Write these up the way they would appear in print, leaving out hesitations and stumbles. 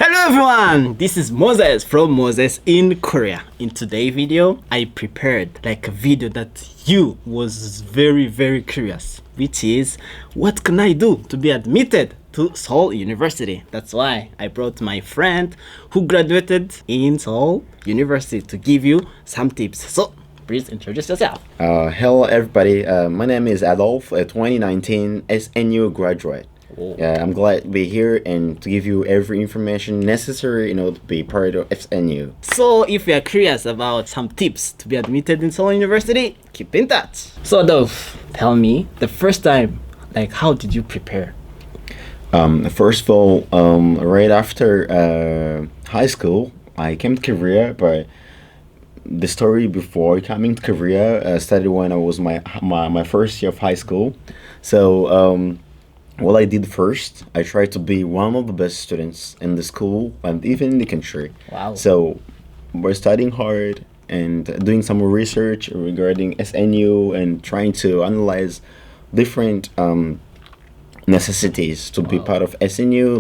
Hello everyone, this is Moses from Moses in Korea. In today's video, I prepared like a video that you was very curious, which is what can I do to be admitted to Seoul University? That's why I brought my friend who graduated in Seoul University to give you some tips. So please introduce yourself. Hello everybody, my name is Adolf, a 2019 SNU graduate. I'm glad to be here and to give you every information necessary, to be part of SNU. So if you are curious about some tips to be admitted in Seoul University, keep in touch. So Adolf, tell me, the first time, how did you prepare? First of all, right after high school, I came to Korea, but the story before coming to Korea started when I was my first year of high school. So what I did first, I tried to be one of the best students in the school and even in the country. Wow. So by studying hard and doing some research regarding SNU and trying to analyze different necessities to be part of SNU,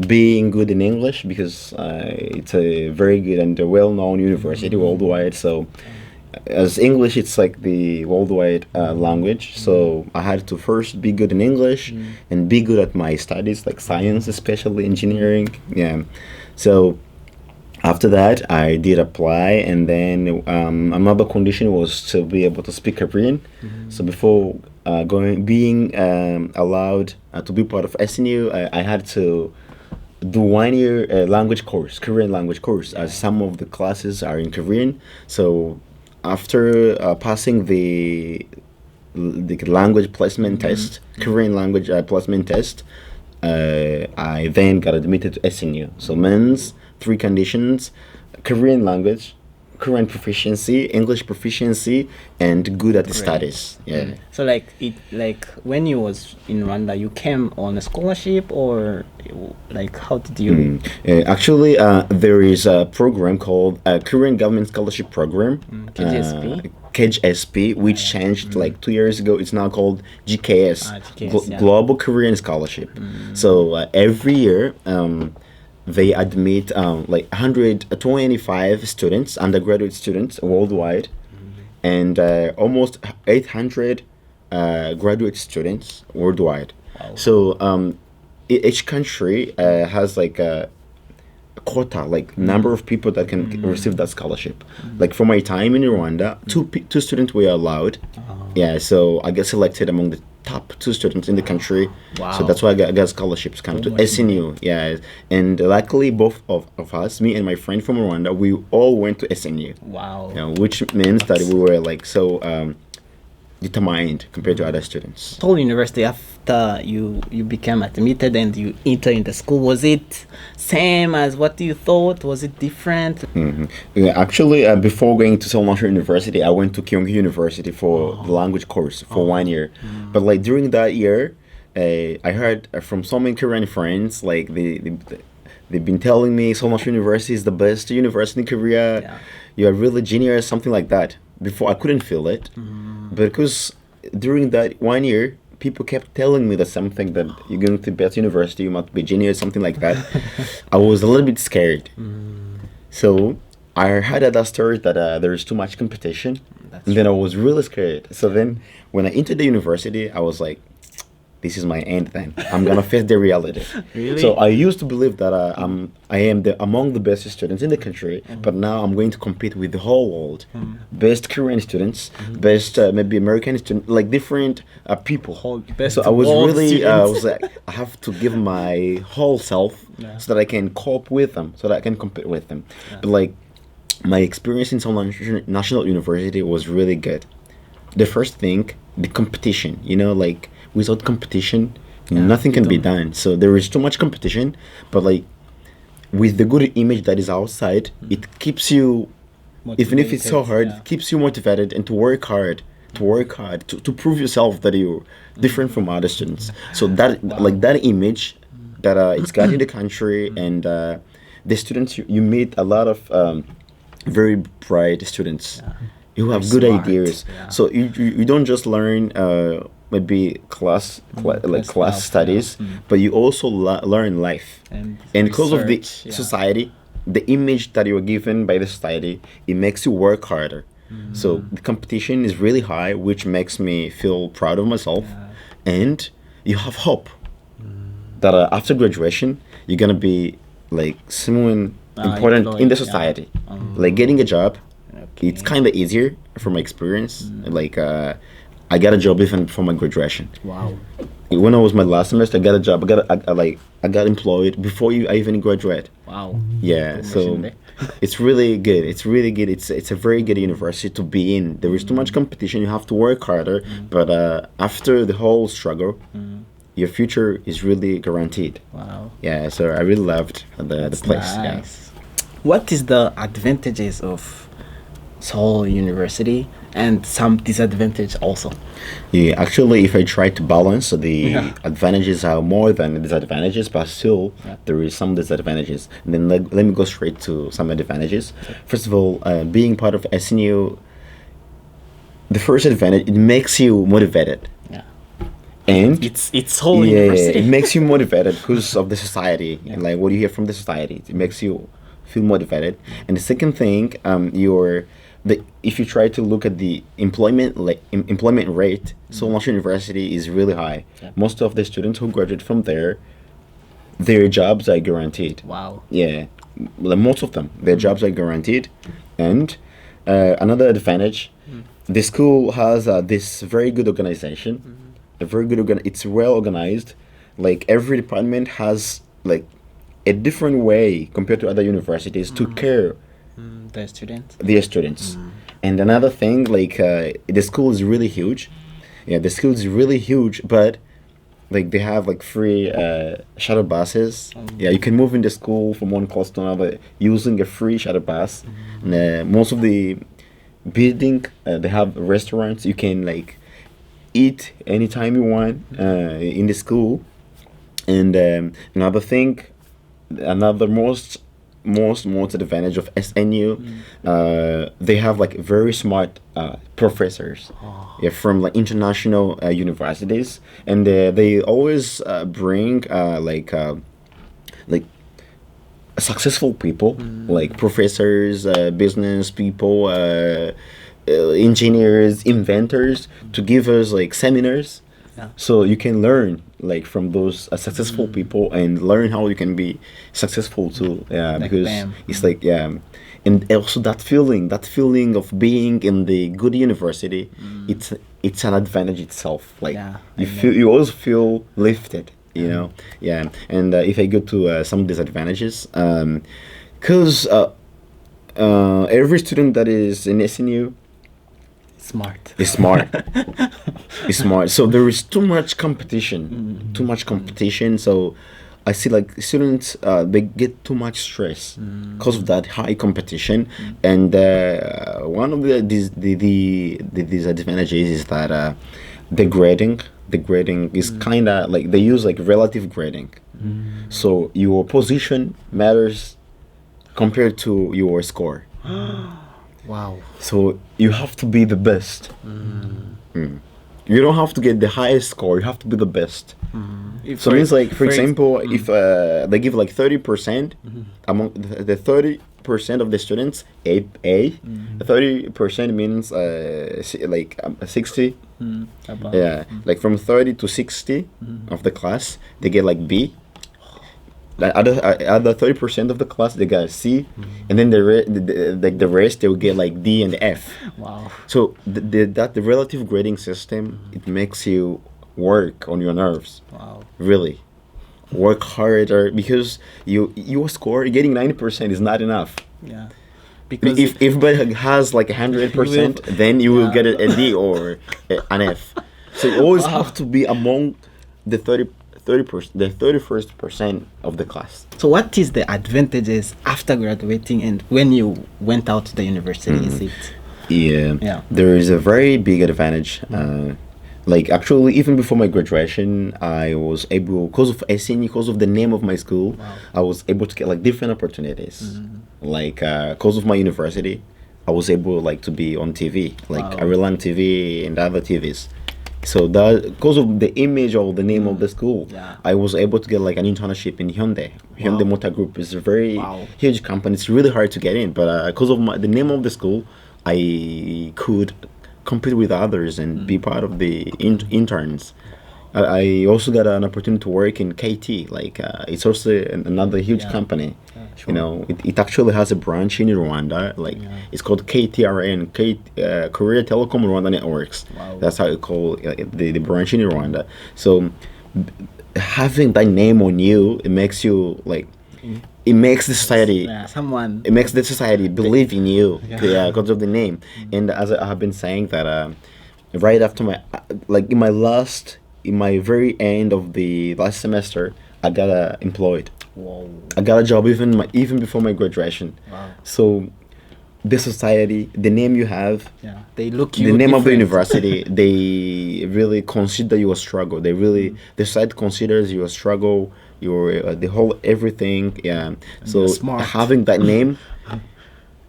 being good in English, because it's a very good and a well-known university worldwide. So as English, it's like the worldwide language. So I had to first be good in English and be good at my studies, like science, especially engineering. Yeah. So after that, I did apply, and then another condition was to be able to speak Korean. So before being allowed to be part of SNU, I had to do 1 year Korean language course, as some of the classes are in Korean. So after passing the language placement test, Korean language placement test, I then got admitted to SNU. So means 3 conditions: Korean language, Korean proficiency, English proficiency, and good at the studies. Yeah. So when you was in Rwanda, you came on a scholarship, or how did you? Actually, there is a program called Korean Government Scholarship Program, KGSP. KGSP, which changed 2 years ago. It's now called GKS, GKS, Global Korean Scholarship. So every year, they admit 125 students, undergraduate students worldwide, and almost 800 graduate students worldwide. Wow. So each country has a quota, number of people that can receive that scholarship. For my time in Rwanda, two students were allowed. Yeah, so I got selected among the top 2 students in the country. Wow. So that's why I got scholarships come to SNU. Yeah, and luckily both of us, me and my friend from Rwanda, we all went to SNU. Wow. Which means that we were so determined compared to other students. Seoul University, after you became admitted and you enter in the school, was it same as what you thought? Was it different? Yeah, actually, before going to Seoul National University, I went to Kyunghee University for the language course for 1 year. But during that year, I heard from so many Korean friends, they've been telling me Seoul National University is the best university in Korea. Yeah. You are really genius, something like that. Before I couldn't feel it, because during that 1 year, people kept telling me that something that you're going to the best university, you must be genius, something like that. I was a little bit scared. So I heard other stories that there is too much competition, and then I was really scared. So then when I entered the university, I was like, this is my end then. I'm gonna face the reality. Really? So I used to believe that I am among the best students in the country, but now I'm going to compete with the whole world. Best Korean students, best maybe American students, different people. So I was really, I was like, I have to give my whole self so that I can cope with them, so that I can compete with them. But my experience in Seoul National University was really good. The first thing, the competition, without competition, nothing can be done. So there is too much competition, but with the good image that is outside, it keeps you, even if it's so hard, it keeps you motivated and to work hard, to prove yourself that you're different from other students. So that that image that it's got in the country, and the students, you meet a lot of very bright students. You have good smart. ideas. So you don't just learn maybe Class class stuff, studies, yeah. but you also learn life. And Because of the research, yeah. society, the image that you are given by the society, it makes you work harder. So the competition is really high, which makes me feel proud of myself. And you have hope that after graduation, you're gonna be like someone important in employed, the yeah. society. Like getting a job, Okay. it's kind of easier from my experience. Like I got a job even before my graduation. Wow. When I was my last semester, I got a job. I got employed before I even graduate. Wow. Yeah, so Promotion there. it's really good. It's really good. It's a very good university to be in. There is too much competition. You have to work harder. But after the whole struggle, your future is really guaranteed. Wow. Yeah, so I really loved the place. Yeah. Nice. What is the advantages of Seoul University and some disadvantage also? Yeah, actually, if I try to balance, the Yeah. advantages are more than the disadvantages, but still Yeah. there is some disadvantages. And then let me go straight to some advantages. First of all, being part of SNU, the first advantage, it makes you motivated. Yeah. And It's Seoul University. it makes you motivated because of the society, Yeah. and like what you hear from the society. It makes you feel motivated. And the second thing, if you try to look at the employment rate, Seoul National University is really high. Yeah. Most of the students who graduate from there, their jobs are guaranteed. Wow. Yeah, most of them, their jobs are guaranteed. And another advantage, the school has this very good organization. A very good it's well organized. Like every department has like a different way compared to other universities to care The students. their students. And another thing, like the school is really huge. Yeah, the school is really huge, but like they have like free shuttle buses. Yeah, you can move in the school from one class to another using a free shuttle bus. And, most of the building they have restaurants. You can like eat anytime you want in the school. And another thing, another most advantage of SNU, they have like very smart professors, yeah, from like international universities, and they always bring like successful people, like professors, business people, engineers, inventors, to give us like seminars. Yeah. So you can learn like from those successful people and learn how you can be successful too. Yeah, Like because them. it's like and also that feeling of being in the good university, it's an advantage itself. Like Yeah, you always feel lifted. You know, yeah. And if I go to some disadvantages, because every student that is in SNU Smart. is smart. Is smart. So there is too much competition. Too much competition. So I see like students they get too much stress because of that high competition. And one of the disadvantages is that the grading is kind of like they use like relative grading. So your position matters compared to your score. Wow. So you have to be the best. You don't have to get the highest score. You have to be the best. So it means like, for example, if they give like 30% among the 30% of the students A, 30% means like 60. About. Yeah, like from 30 to 60 of the class, they get like B. Like other 30% of the class they got a C, and then the rest they will get like D and F. Wow. So the relative grading system, it makes you work on your nerves. Wow. Really, work harder because your score getting 90% is not enough. Yeah. Because If everybody has like 100%, then you will get a D or an F. So you always have to be among the 30%, the 31st% of the class. So what is the advantages after graduating and when you went out to the university? Is it? Yeah. There is a very big advantage. Like actually, even before my graduation, I was able, because of SNU, because of the name of my school, I was able to get like different opportunities. Like because of my university, I was able like to be on TV, like Ireland TV and other TVs. So that because of the image or the name of the school, Yeah. I was able to get like an internship in Hyundai. Hyundai Wow. Motor Group is a very Wow. huge company. It's really hard to get in, but because of the name of the school, I could compete with others and be part of the interns. I also got an opportunity to work in KT. Like it's also another huge Yeah. company. Sure. You know, it actually has a branch in Rwanda. Like it's called KTRN, Korea Telecom Rwanda Networks. Wow. That's how you call the branch in Rwanda. So having that name on you, it makes you like, it makes the society. Yeah, someone. It makes the society believe in you, Yeah. because of the name. And as I have been saying that, right after my, like in my very end of the last semester, I got employed. Whoa. I got a job even before my graduation. Wow. So, the society, the name you have, Yeah. They look the you name of the different. university, they really consider you a struggle. They really, the society considers you a struggle. Your the whole everything. Yeah. So you're smart. having that name,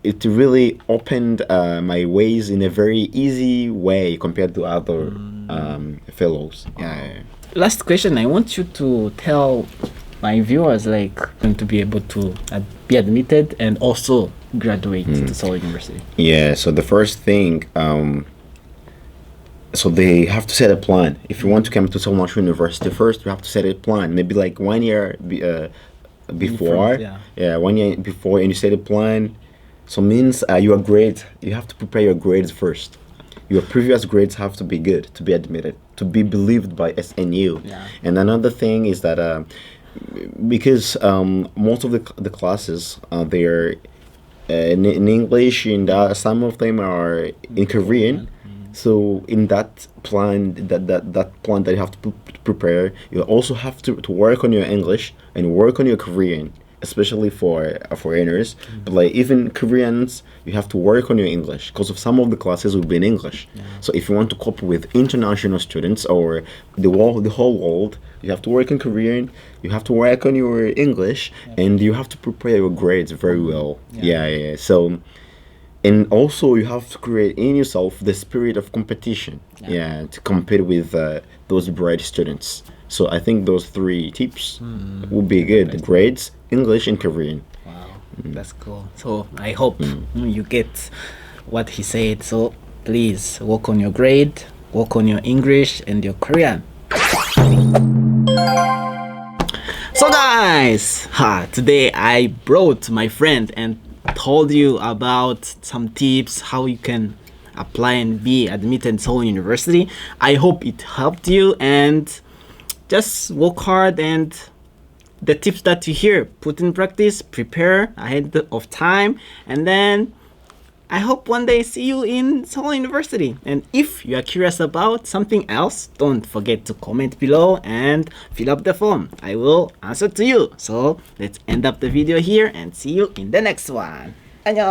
it really opened my ways in a very easy way compared to other fellows. Yeah. Last question. I want you to tell my viewers, like, going to be able to be admitted and also graduate to Seoul University. Yeah. So the first thing, so they have to set a plan. If you want to come to Seoul National University, first you have to set a plan. Maybe like 1 year before. yeah. 1 year before, and you set a plan. So means your grades. You have to prepare your grades first. Your previous grades have to be good to be admitted, to be believed by SNU. Yeah. And another thing is that because most of the classes they are in English, and some of them are in Korean. So in that plan, that plan that you have to prepare, you also have to work on your English and work on your Korean, especially for foreigners. But like even Koreans, you have to work on your English because of some of the classes will be in English. So if you want to cope with international students or the whole world, you have to work in Korean. You have to work on your English, and you have to prepare your grades very well. Yeah. So. And also, you have to create in yourself the spirit of competition, to compete with those bright students. So I think those 3 tips would be good: the grades, English, and Korean. Wow, that's cool. So I hope you get what he said. So please work on your grade, work on your English and your Korean. So guys, today I brought my friend and told you about some tips how you can apply and be admitted to Seoul University. I hope it helped you, and just work hard, and the tips that you hear, put in practice, prepare ahead of time, and then I hope one day see you in Seoul University. And if you are curious about something else, don't forget to comment below and fill up the form. I will answer to you. So let's end up the video here and see you in the next one. 안녕.